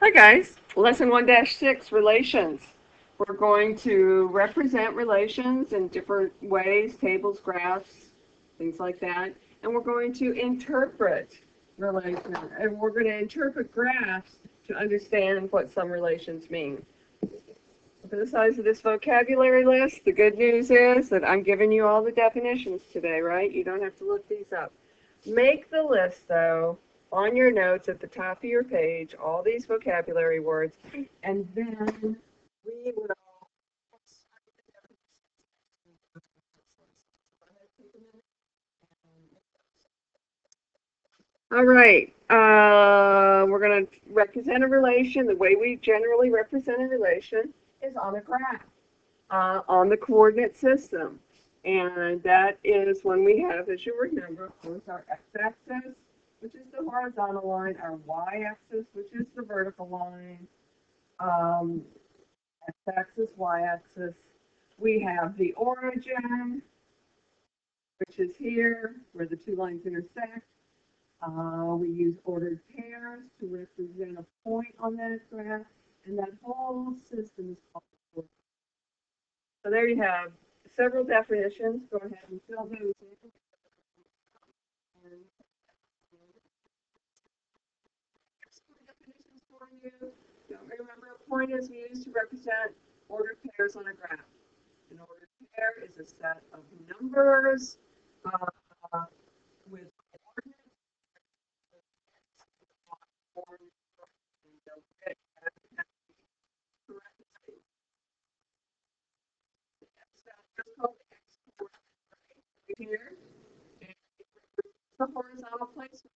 Hi guys, lesson 1-6, relations. We're going to represent relations in different ways, tables, graphs, things like that. And we're going to interpret relations. And we're going to interpret graphs to understand what some relations mean. Look at the size of this vocabulary list. The good news is that I'm giving you all the definitions today, right? You don't have to look these up. Make the list, though, on your notes at the top of your page, all these vocabulary words, and then we will. All right, we're going to represent a relation. The way we generally represent a relation is on a graph, on the coordinate system. And that is when we have, as you remember, of course, our x-axis, which is the horizontal line, our y-axis, which is the vertical line, um, x-axis, y-axis. We have the origin, which is here, where the two lines intersect. We use ordered pairs to represent a point on that graph, and that whole system is called the coordinate. So there you have several definitions. Go ahead and fill those in. Definitions for you. Remember, a point is used to represent ordered pairs on a graph. An ordered pair is a set of numbers uh, with coordinates. Here, the horizontal placement.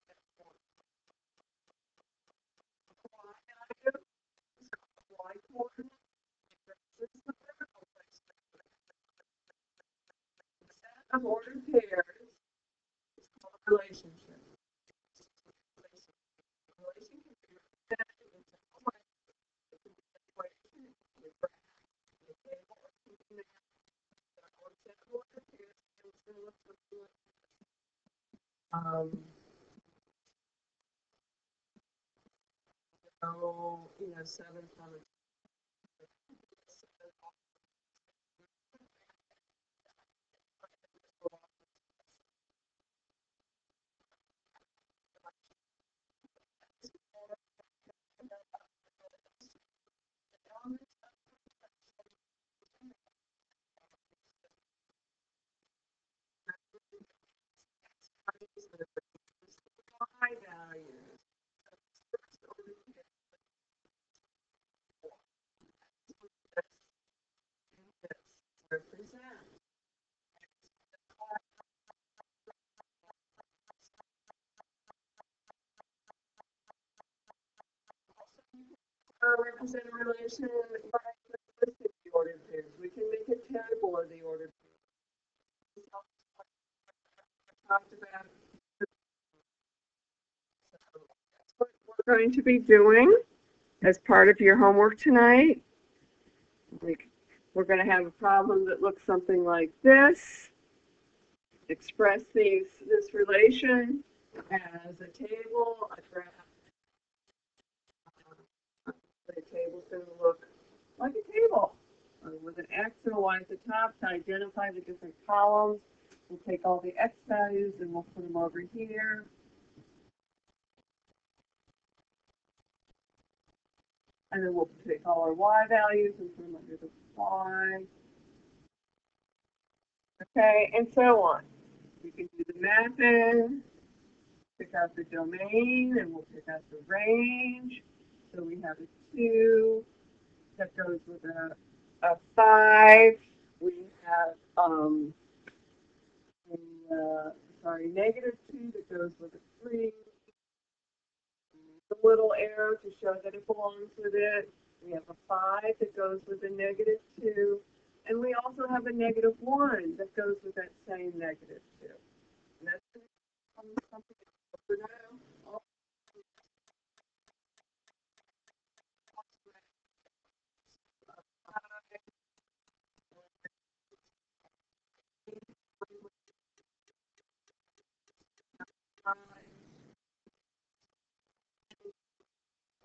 Y coordinate versus the vertical placement. The set of ordered pairs is called a relationship. Relation can be represented in several ways. It can be an equation, a graph, a table, or something that or set of ordered pairs and it's going to look something like so, 7 times. Y values. Represent. Represent a relation by listing the ordered pairs. We can make a table of the ordered pairs. Talked about. That's what we're going to be doing as part of your homework tonight. We're going to have a problem that looks something like this. Express this relation as a table, a graph. The table's going to look like a table with an X and a Y at the top to identify the different columns. We'll take all the X values and we'll put them over here. And then we'll take all our Y values and put them under the Y. Okay, and so on. We can do the mapping, pick out the domain, and we'll pick out the range. So we have a 2 that goes with a 5. We have -2 that goes with a 3. The little arrow to show that it belongs with it. We have a 5 that goes with a -2. And we also have a -1 that goes with that same -2. And that's something for now.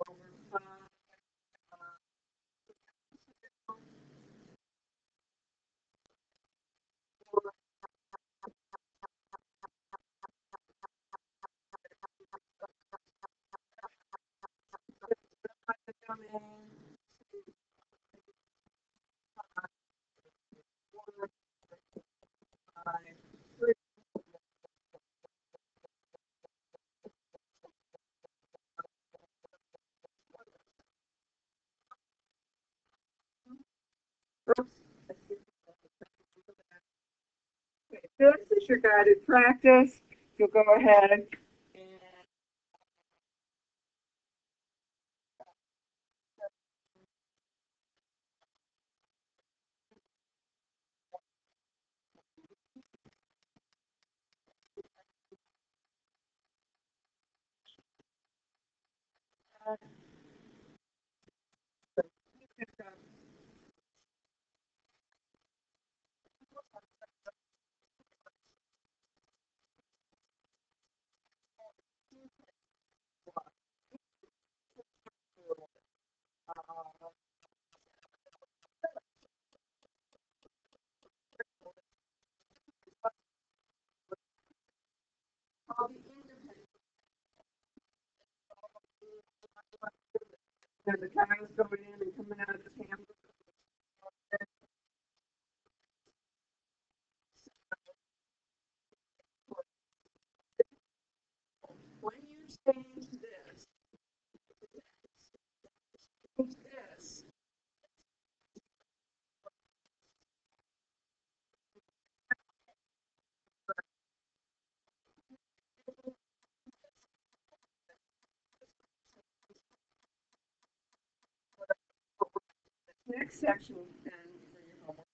Over 5. coming. Five, three. Oops. Okay, this is your guided practice. You'll go ahead and the tiles going in and coming out of the hammer. When you change this, this, next section, then for your homework.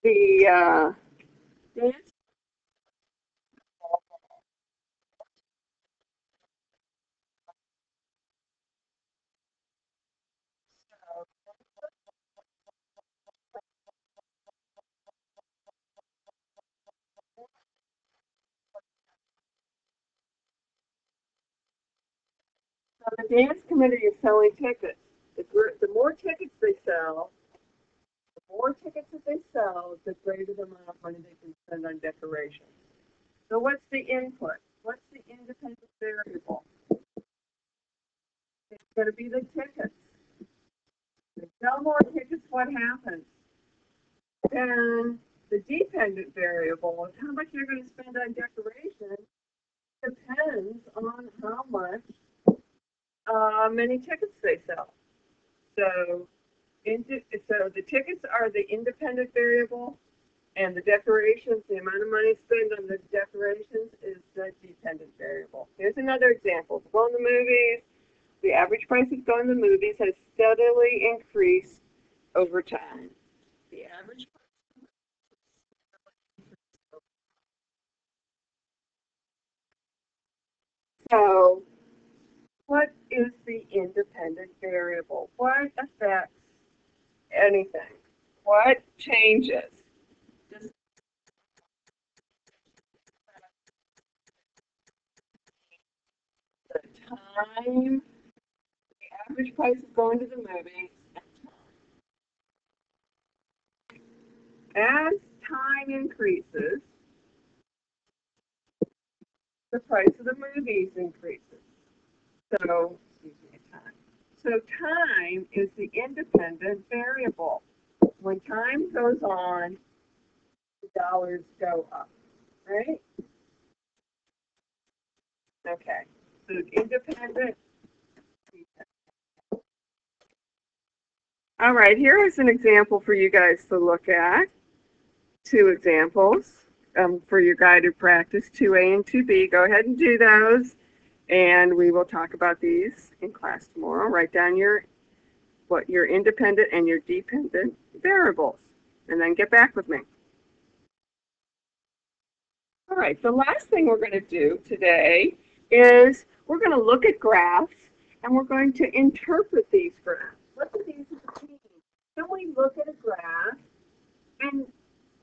The dance. So the dance committee is selling tickets. The more tickets they sell, the more tickets that they sell, the greater the amount of money they can spend on decorations. So what's the input? What's the independent variable? It's going to be the tickets. If they sell more tickets, what happens? Then the dependent variable is how much you're going to spend on decoration depends on how much many tickets they sell. So, so the tickets are the independent variable, and the decorations, the amount of money spent on the decorations is the dependent variable. Here's another example. To go in the movies, the average price of going to the movies has steadily increased over time. The average price. So, what is the independent variable? What affects anything? What changes? Does the time, the average price of going to the movies, as time increases, the price of the movies increases. So, excuse me, time. So time is the independent variable. When time goes on, the dollars go up, right? Okay. So independent. All right, here is an example for you guys to look at. Two examples for your guided practice, 2A and 2B. Go ahead and do those, and we will talk about these in class tomorrow. Write down your independent and your dependent variables, and then get back with me. All right, the last thing we're going to do today is we're going to look at graphs, and we're going to interpret these graphs. What do these mean? Can we look at a graph, and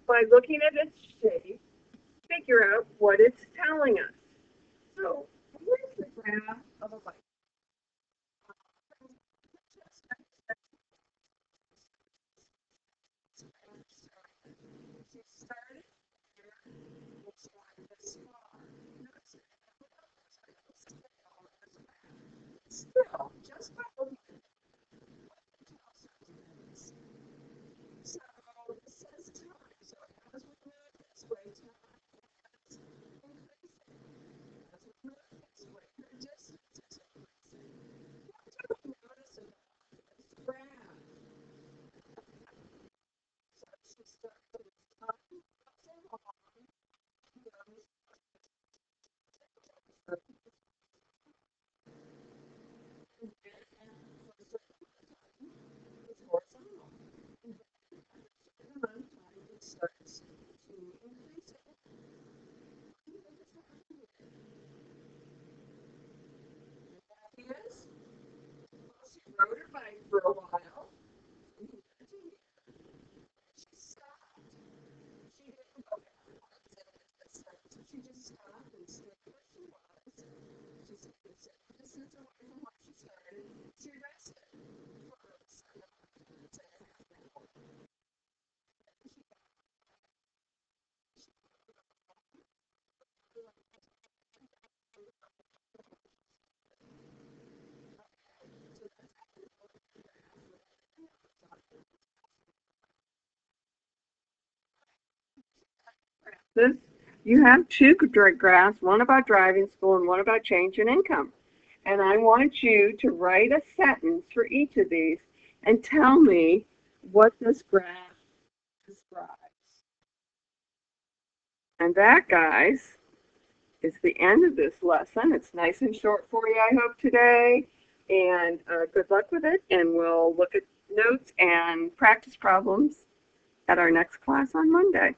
by looking at its shape, figure out what it's telling us. So here's the graph of a bike. She started here, it's like this far. Still, just by looking at it, so this says time. So as we move this way, time is increasing. As we move this way, the distance is increasing. What do we notice about this graph? So she starts with time passing along, goes it's horizontal. And then time it starts to increase. Is she rode her bike for a while. She stopped. She didn't go backwards at this time. So she just stopped and stayed where she was. She stayed a certain distance away from where she started. She rested for a certain amount of minutes and a half an hour. This, you have two graphs, one about driving school and one about change in income. And I want you to write a sentence for each of these and tell me what this graph describes. And that, guys, is the end of this lesson. It's nice and short for you, I hope, today. And good luck with it. And we'll look at notes and practice problems at our next class on Monday.